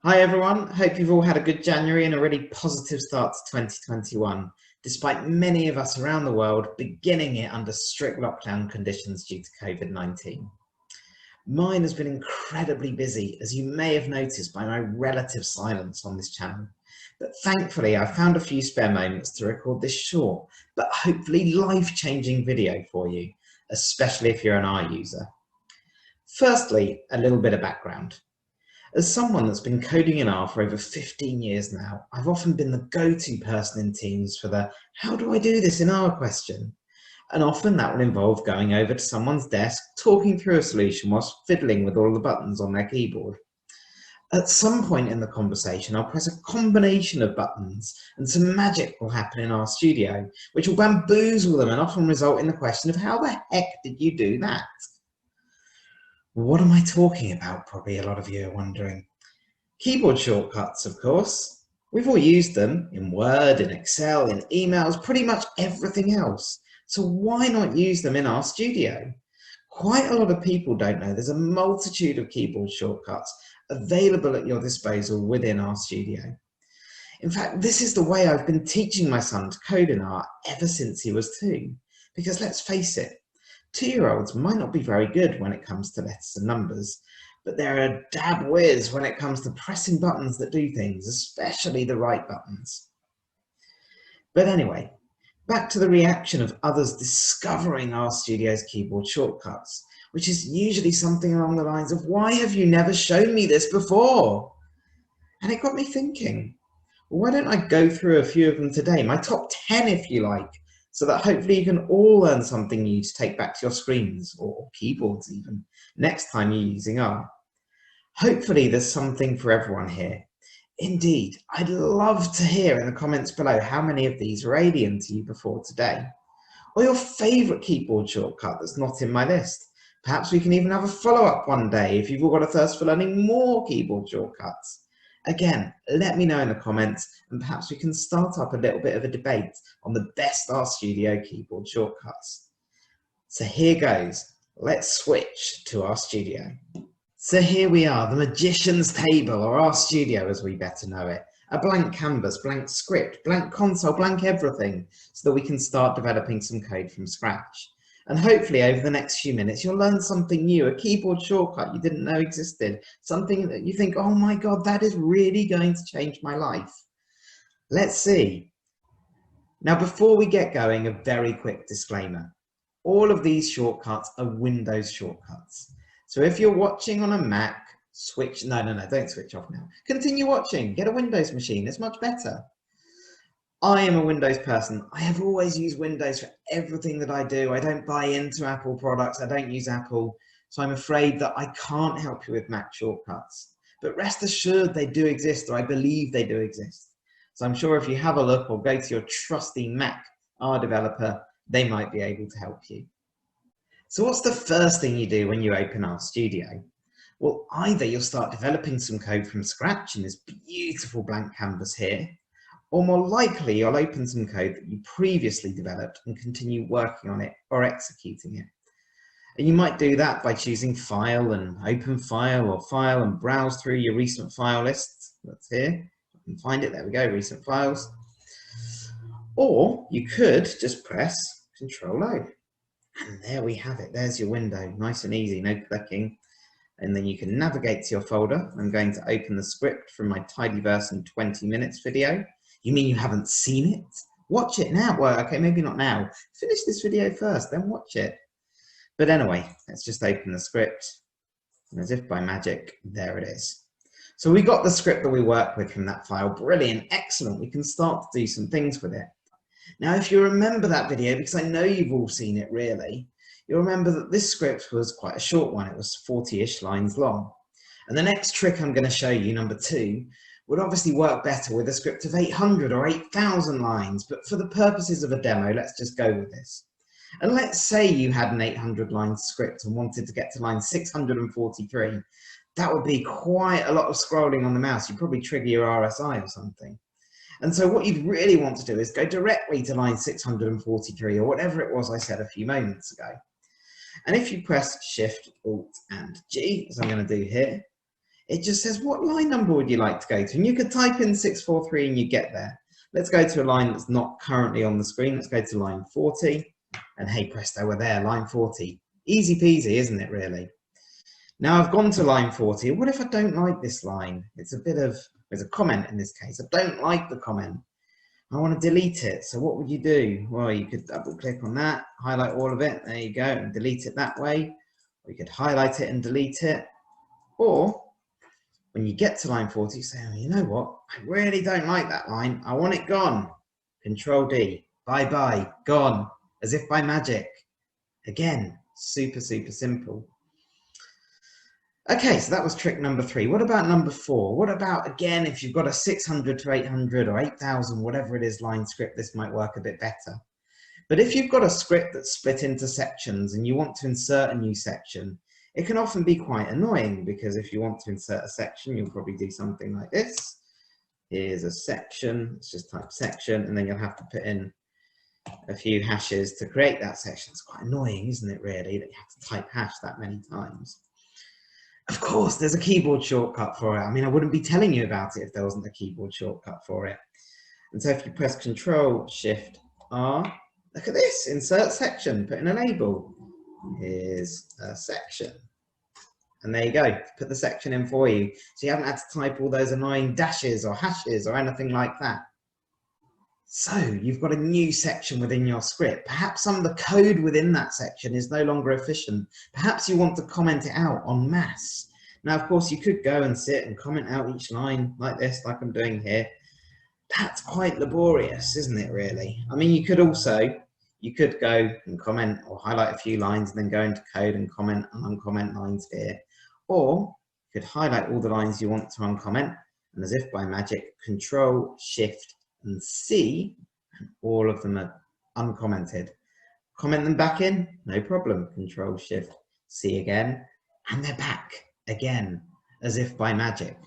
Hi everyone, hope you've all had a good January and a really positive start to 2021, despite many of us around the world beginning it under strict lockdown conditions due to COVID-19. Mine has been incredibly busy, as you may have noticed by my relative silence on this channel, but thankfully I found a few spare moments to record this short, but hopefully life-changing video for you, especially if you're an R user. Firstly, a little bit of background. As someone that's been coding in R for over 15 years now, I've often been the go-to person in teams for the "how do I do this in R" question. And often that will involve going over to someone's desk, talking through a solution whilst fiddling with all the buttons on their keyboard. At some point in the conversation, I'll press a combination of buttons and some magic will happen in RStudio, which will bamboozle them and often result in the question of how the heck did you do that? What am I talking about? Probably a lot of you are wondering. Keyboard shortcuts, of course. We've all used them in Word, in Excel, in emails, pretty much everything else. So why not use them in RStudio? Quite a lot of people don't know there's a multitude of keyboard shortcuts available at your disposal within RStudio. In fact, this is the way I've been teaching my son to code in R ever since he was 2. Because let's face it, 2-year-olds might not be very good when it comes to letters and numbers, but they're a dab whiz when it comes to pressing buttons that do things, especially the right buttons. But anyway, back to the reaction of others discovering RStudio's keyboard shortcuts, which is usually something along the lines of, "Why have you never shown me this before?" And it got me thinking, well, why don't I go through a few of them today, my top 10 if you like, so that hopefully you can all learn something new to take back to your screens, or keyboards even, next time you're using R. Hopefully there's something for everyone here. Indeed, I'd love to hear in the comments below how many of these were alien to you before today, or your favourite keyboard shortcut that's not in my list. Perhaps we can even have a follow-up one day if you've all got a thirst for learning more keyboard shortcuts. Again, let me know in the comments, and perhaps we can start up a little bit of a debate on the best RStudio keyboard shortcuts. So here goes. Let's switch to RStudio. So here we are, the magician's table, or RStudio as we better know it. A blank canvas, blank script, blank console, blank everything, so that we can start developing some code from scratch. And hopefully over the next few minutes, you'll learn something new, a keyboard shortcut you didn't know existed, something that you think, oh my God, that is really going to change my life. Let's see. Now, before we get going, a very quick disclaimer. All of these shortcuts are Windows shortcuts. So if you're watching on a Mac, don't switch off now. Continue watching, get a Windows machine, it's much better. I am a Windows person. I have always used Windows for everything that I do. I don't buy into Apple products. I don't use Apple. So I'm afraid that I can't help you with Mac shortcuts. But rest assured they do exist, or I believe they do exist. So I'm sure if you have a look or go to your trusty Mac R developer, they might be able to help you. So what's the first thing you do when you open RStudio? Well, either you'll start developing some code from scratch in this beautiful blank canvas here, or more likely you'll open some code that you previously developed and continue working on it or executing it. And you might do that by choosing File and Open File, or File and browse through your recent file lists. That's here. I can find it. There we go, recent files. Or you could just press Control-O. And there we have it. There's your window. Nice and easy, no clicking. And then you can navigate to your folder. I'm going to open the script from my Tidyverse in 20 minutes video. You mean you haven't seen it? Watch it now. Well, okay, maybe not now. Finish this video first, then watch it. But anyway, let's just open the script. And as if by magic, there it is. So we got the script that we work with from that file. Brilliant, excellent. We can start to do some things with it. Now, if you remember that video, because I know you've all seen it really, you'll remember that this script was quite a short one. It was 40-ish lines long. And the next trick I'm going to show you, number 2, would obviously work better with a script of 800 or 8,000 lines, but for the purposes of a demo, let's just go with this. And let's say you had an 800-line script and wanted to get to line 643. That would be quite a lot of scrolling on the mouse. You'd probably trigger your RSI or something. And so what you'd really want to do is go directly to line 643, or whatever it was I said a few moments ago. And if you press Shift, Alt, and G, as I'm going to do here, It just says, what line number would you like to go to? And you could type in 643 and you get there. Let's go to a line that's not currently on the screen. Let's go to line 40. And hey presto, we're there, line 40. Easy peasy, isn't it, really? Now I've gone to line 40. What if I don't like this line? It's a bit of, there's a comment in this case. I don't like the comment. I want to delete it. So what would you do? Well, you could double click on that, highlight all of it. There you go, and delete it that way. Or you could highlight it and delete it. Or when you get to line 40, you say, oh, you know what? I really don't like that line. I want it gone. Control-D, bye-bye, gone, as if by magic. Again, super, super simple. Okay, so that was trick number 3. What about number 4? What about, again, if you've got a 600 to 800 or 8,000, whatever it is, line script, this might work a bit better. But if you've got a script that's split into sections and you want to insert a new section, it can often be quite annoying, because if you want to insert a section, you'll probably do something like this. Here's a section, let's just type section, and then you'll have to put in a few hashes to create that section. It's quite annoying, isn't it, really, that you have to type hash that many times. Of course, there's a keyboard shortcut for it. I mean, I wouldn't be telling you about it if there wasn't a keyboard shortcut for it. And so if you press CTRL+SHIFT+R, look at this, insert section, put in a label. Here's a section. And there you go, put the section in for you. So you haven't had to type all those annoying dashes or hashes or anything like that. So you've got a new section within your script. Perhaps some of the code within that section is no longer efficient. Perhaps you want to comment it out en masse. Now, of course, you could go and sit and comment out each line like this, like I'm doing here. That's quite laborious, isn't it, really? I mean, you could go and comment or highlight a few lines and then go into code and comment and uncomment lines here. Or you could highlight all the lines you want to uncomment, and as if by magic, Control+Shift+C, and all of them are uncommented. Comment them back in, no problem. Control+Shift+C again, and they're back again, as if by magic.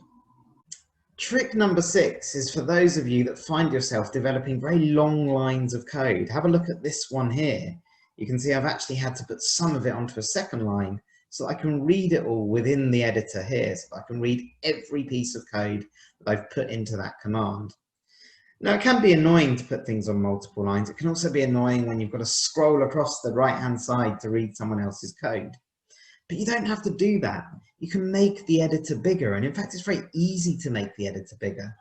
Trick number 6 is for those of you that find yourself developing very long lines of code. Have a look at this one here. You can see I've actually had to put some of it onto a second line so I can read it all within the editor here. So I can read every piece of code that I've put into that command. Now, it can be annoying to put things on multiple lines. It can also be annoying when you've got to scroll across the right-hand side to read someone else's code. But you don't have to do that. You can make the editor bigger. And in fact, it's very easy to make the editor bigger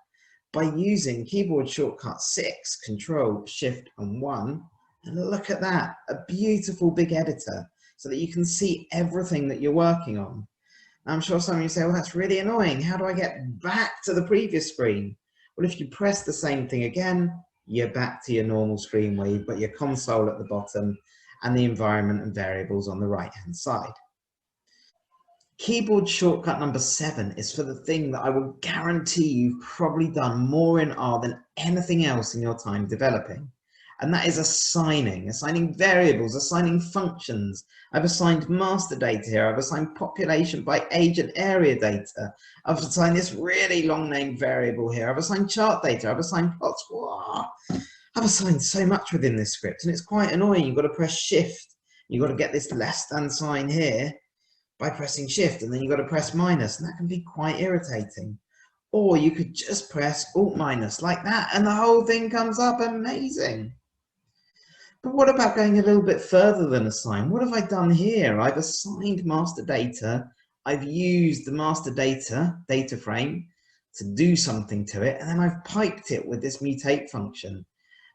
by using keyboard shortcut 6, Control+Shift and 1. And look at that, a beautiful big editor so that you can see everything that you're working on. Now, I'm sure some of you say, well, that's really annoying. How do I get back to the previous screen? Well, if you press the same thing again, you're back to your normal screen where you've got your console at the bottom and the environment and variables on the right-hand side. Keyboard shortcut number 7 is for the thing that I will guarantee you've probably done more in R than anything else in your time developing. And that is assigning variables, assigning functions. I've assigned master data here. I've assigned population by age and area data. I've assigned this really long named variable here. I've assigned chart data. I've assigned plots. Whoa. I've assigned so much within this script, and it's quite annoying. You've got to press shift. You've got to get this less than sign here by pressing shift, and then you've got to press minus, and that can be quite irritating. Or you could just press alt minus like that, and the whole thing comes up amazing. But what about going a little bit further than assign? What have I done here? I've assigned master data. I've used the master data frame to do something to it, and then I've piped it with this mutate function.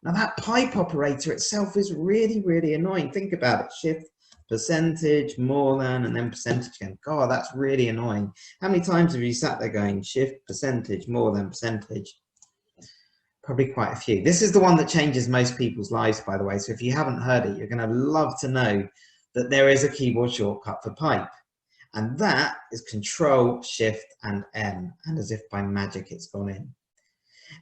Now that pipe operator itself is really, really annoying. Think about it, shift, percentage, more than, and then percentage again. God, that's really annoying. How many times have you sat there going shift, percentage, more than, percentage? Probably quite a few. This is the one that changes most people's lives, by the way. So if you haven't heard it, you're going to love to know that there is a keyboard shortcut for pipe. And that is Control, Shift, and M. And as if by magic, it's gone in.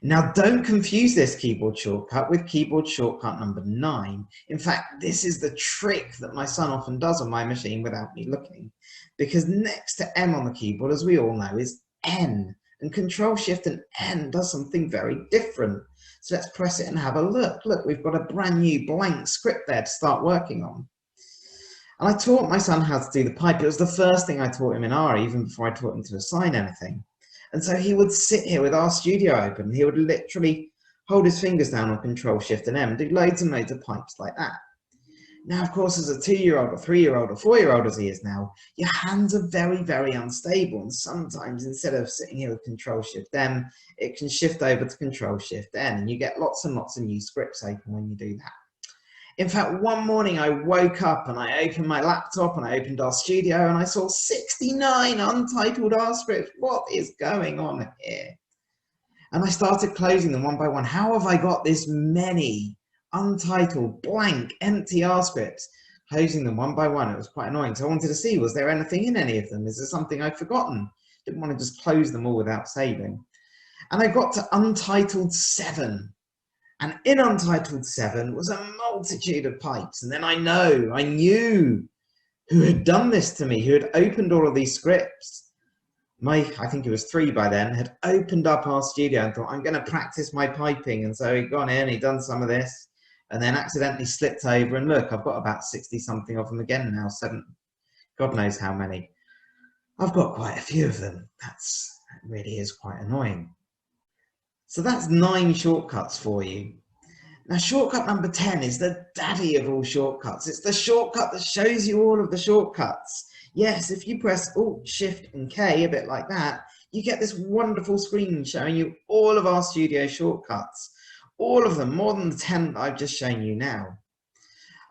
Now, don't confuse this keyboard shortcut with keyboard shortcut number 9. In fact, this is the trick that my son often does on my machine without me looking. Because next to M on the keyboard, as we all know, is N. And Control, Shift, and N does something very different. So let's press it and have a look. Look, we've got a brand new blank script there to start working on. And I taught my son how to do the pipe. It was the first thing I taught him in R, even before I taught him to assign anything. And so he would sit here with RStudio open. He would literally hold his fingers down on CTRL+SHIFT+M, do loads and loads of pipes like that. Now, of course, as a 2-year-old or 3-year-old or 4-year-old as he is now, your hands are very, very unstable. And sometimes instead of sitting here with CTRL+SHIFT+M, it can shift over to CTRL+SHIFT+N, and you get lots and lots of new scripts open when you do that. In fact, one morning I woke up and I opened my laptop and I opened RStudio and I saw 69 untitled R scripts. What is going on here? And I started closing them one by one. How have I got this many untitled, blank, empty R scripts? Closing them one by one. It was quite annoying. So I wanted to see, was there anything in any of them? Is there something I'd forgotten? Didn't want to just close them all without saving. And I got to Untitled 7. And in Untitled 7 was a multitude of pipes. And then I knew who had done this to me, who had opened all of these scripts. I think it was 3 by then, had opened up RStudio and thought, I'm going to practice my piping. And so he'd gone in, he'd done some of this, and then accidentally slipped over. And look, I've got about 60 something of them again now, 7, God knows how many. I've got quite a few of them. That really is quite annoying. So that's 9 shortcuts for you. Now, shortcut number 10 is the daddy of all shortcuts. It's the shortcut that shows you all of the shortcuts. Yes, if you press Alt, Shift, and K, a bit like that, you get this wonderful screen showing you all of RStudio shortcuts. All of them, more than the 10 that I've just shown you now.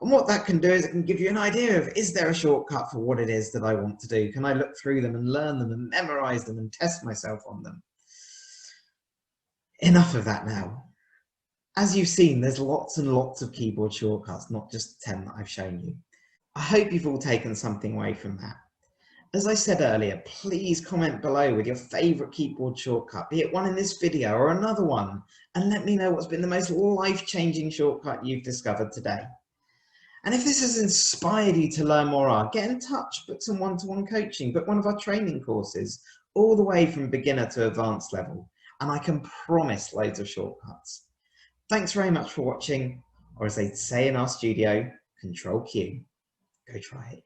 And what that can do is it can give you an idea of, is there a shortcut for what it is that I want to do? Can I look through them and learn them and memorize them and test myself on them? Enough of that now. As you've seen, there's lots and lots of keyboard shortcuts, not just the 10 that I've shown you. I hope you've all taken something away from that. As I said earlier, please comment below with your favorite keyboard shortcut, be it one in this video or another one, and let me know what's been the most life-changing shortcut you've discovered today. And if this has inspired you to learn more R, get in touch, book some one-to-one coaching, book one of our training courses, all the way from beginner to advanced level. And I can promise loads of shortcuts. Thanks very much for watching, or as they say in RStudio, Control Q. Go try it.